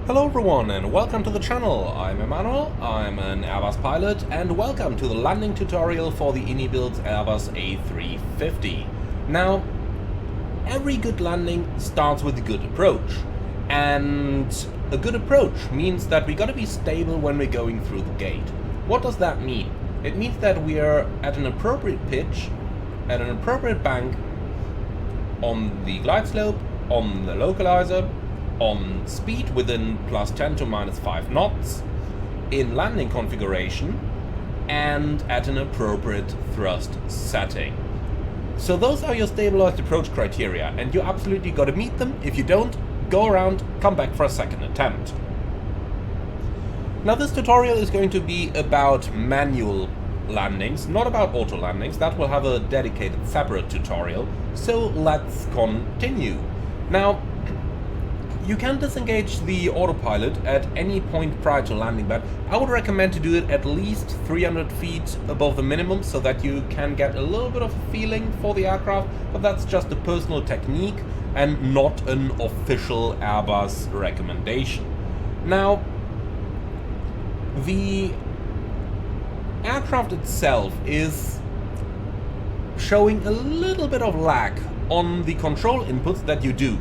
Hello everyone and welcome to the channel. I'm Emmanuel, I'm an Airbus pilot, and welcome to the landing tutorial for the iniBuilds Airbus A350. Now, every good landing starts with a good approach, and a good approach means that we gotta be stable when we're going through the gate. What does that mean? It means that we are at an appropriate pitch, at an appropriate bank, on the glide slope, on the localizer, on speed within +10 to -5 knots, in landing configuration, and at an appropriate thrust setting. So those are your stabilized approach criteria, and you absolutely gotta meet them. If you don't, go around, come back for a second attempt. Now this tutorial is going to be about manual landings, not about auto landings. That will have a dedicated separate tutorial, so let's continue. Now, you can disengage the autopilot at any point prior to landing, but I would recommend to do it at least 300 feet above the minimum so that you can get a little bit of a feeling for the aircraft, but that's just a personal technique and not an official Airbus recommendation. Now, the aircraft itself is showing a little bit of lag on the control inputs that you do.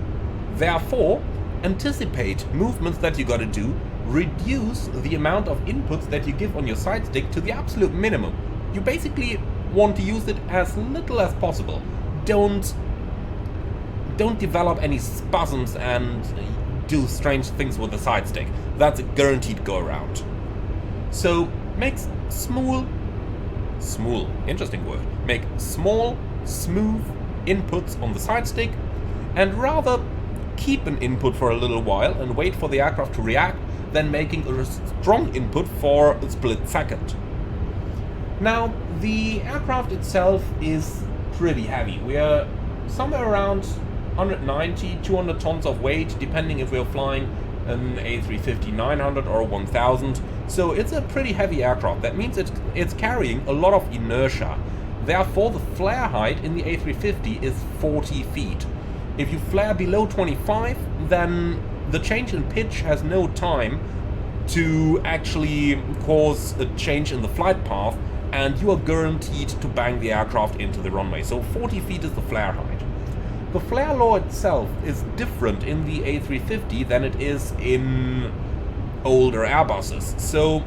Therefore, anticipate movements that you gotta do, reduce the amount of inputs that you give on your side stick to the absolute minimum. You basically want to use it as little as possible. Don't develop any spasms and do strange things with the side stick. That's a guaranteed go around. So make interesting word. Make small, smooth inputs on the side stick, and rather keep an input for a little while and wait for the aircraft to react than making a strong input for a split second. Now, the aircraft itself is pretty heavy. We are somewhere around 190, 200 tons of weight, depending if we're flying an A350 900 or 1000. So it's a pretty heavy aircraft. That means it's carrying a lot of inertia. Therefore, the flare height in the A350 is 40 feet. If you flare below 25, then the change in pitch has no time to actually cause a change in the flight path, and you are guaranteed to bang the aircraft into the runway. So 40 feet is the flare height. The flare law itself is different in the A350 than it is in older Airbuses. So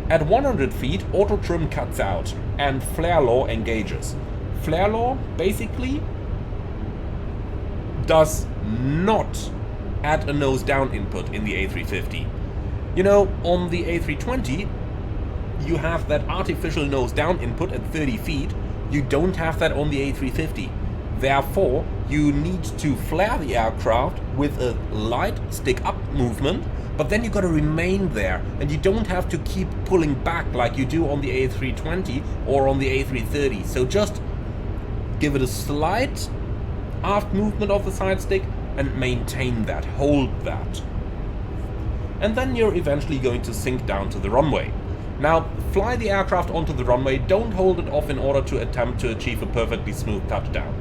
at 100 feet, auto trim cuts out and flare law engages. Flare law basically does not add a nose down input in the A350. You know, on the A320, you have that artificial nose down input at 30 feet. You don't have that on the A350. Therefore, you need to flare the aircraft with a light stick up movement, but then you gotta remain there, and you don't have to keep pulling back like you do on the A320 or on the A330. So just give it a slight aft movement of the side stick and maintain that, hold that. And then you're eventually going to sink down to the runway. Now, fly the aircraft onto the runway, don't hold it off in order to attempt to achieve a perfectly smooth touchdown.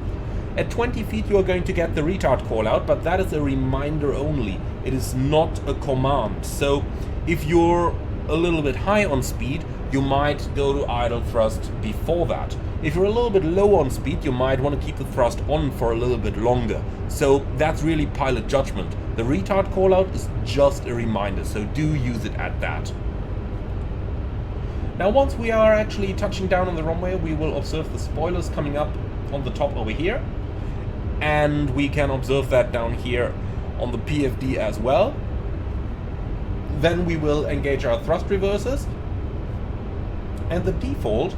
At 20 feet you are going to get the retard call out, but that is a reminder only. It is not a command. So if you're a little bit high on speed, you might go to idle thrust before that. If you're a little bit low on speed, you might want to keep the thrust on for a little bit longer. So that's really pilot judgment. The retard call out is just a reminder, so do use it at that. Now once we are actually touching down on the runway, we will observe the spoilers coming up on the top over here. And we can observe that down here on the PFD as well. Then we will engage our thrust reversers. And the default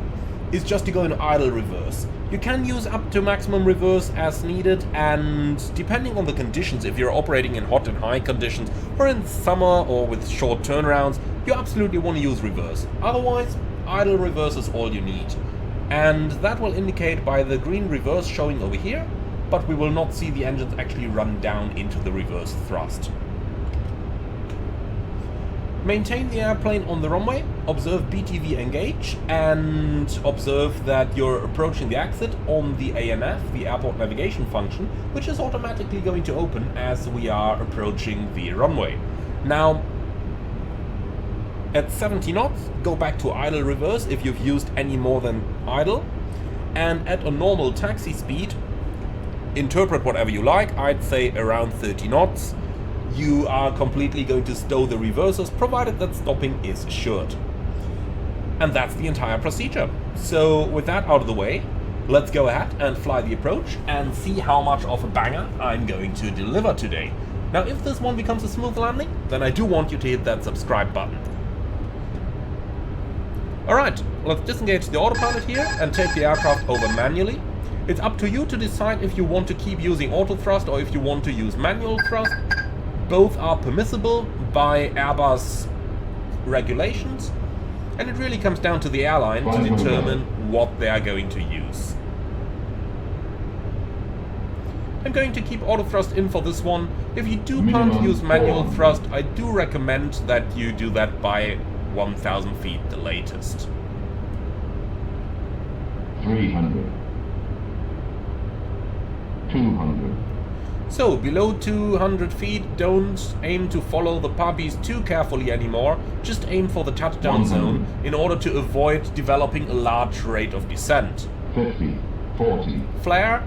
is just to go in idle reverse. You can use up to maximum reverse as needed, and depending on the conditions, if you're operating in hot and high conditions, or in summer or with short turnarounds, you absolutely want to use reverse. Otherwise, idle reverse is all you need. And that will indicate by the green reverse showing over here, but we will not see the engines actually run down into the reverse thrust. Maintain the airplane on the runway, observe BTV engage, and observe that you're approaching the exit on the ANF, the airport navigation function, which is automatically going to open as we are approaching the runway. Now, at 70 knots, go back to idle reverse if you've used any more than idle. And at a normal taxi speed, interpret whatever you like, I'd say around 30 knots, you are completely going to stow the reversers, provided that stopping is assured. And that's the entire procedure. So with that out of the way, let's go ahead and fly the approach and see how much of a banger I'm going to deliver today. Now, if this one becomes a smooth landing, then I do want you to hit that subscribe button. Alright, let's disengage the autopilot here and take the aircraft over manually. It's up to you to decide if you want to keep using auto thrust or if you want to use manual thrust. Both are permissible by Airbus regulations, and it really comes down to the airline to determine what they are going to use. I'm going to keep auto thrust in for this one. If you do plan to use manual thrust, I do recommend that you do that by 1,000 feet the latest. 300. 200. So, below 200 feet, don't aim to follow the puppies too carefully anymore, just aim for the touchdown zone in order to avoid developing a large rate of descent. 50, 40, Flare,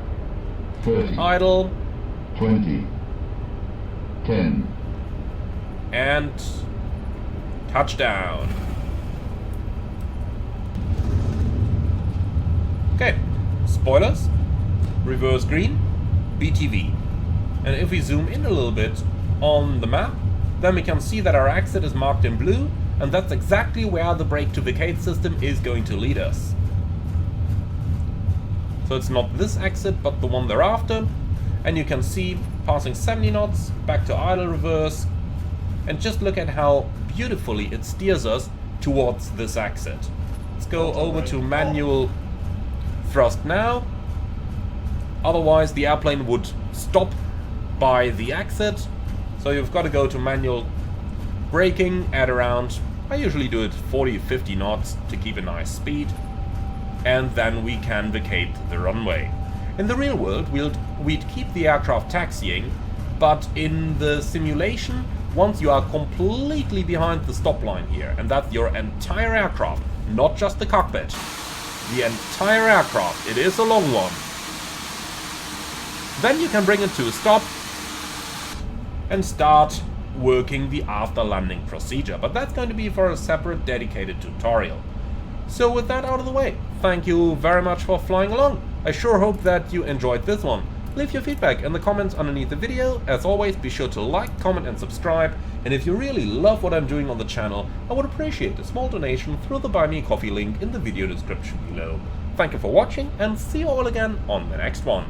30, idle, 20, 10, and touchdown. Okay, spoilers, reverse green, BTV. And if we zoom in a little bit on the map, then we can see that our exit is marked in blue, and that's exactly where the brake to vacate system is going to lead us. So it's not this exit, but the one thereafter. And you can see passing 70 knots, back to idle reverse, and just look at how beautifully it steers us towards this exit. Let's go over to manual thrust now. Otherwise the airplane would stop by the exit, so you've got to go to manual braking at around, I usually do it 40-50 knots to keep a nice speed, and then we can vacate the runway. In the real world we'd keep the aircraft taxiing, but in the simulation, once you are completely behind the stop line here, and that's your entire aircraft, not just the cockpit, the entire aircraft, it is a long one, then you can bring it to a stop and start working the after landing procedure. But that's going to be for a separate dedicated tutorial. So with that out of the way, thank you very much for flying along. I sure hope that you enjoyed this one. Leave your feedback in the comments underneath the video. As always, be sure to like, comment and subscribe. And if you really love what I'm doing on the channel, I would appreciate a small donation through the Buy Me a Coffee link in the video description below. Thank you for watching, and see you all again on the next one.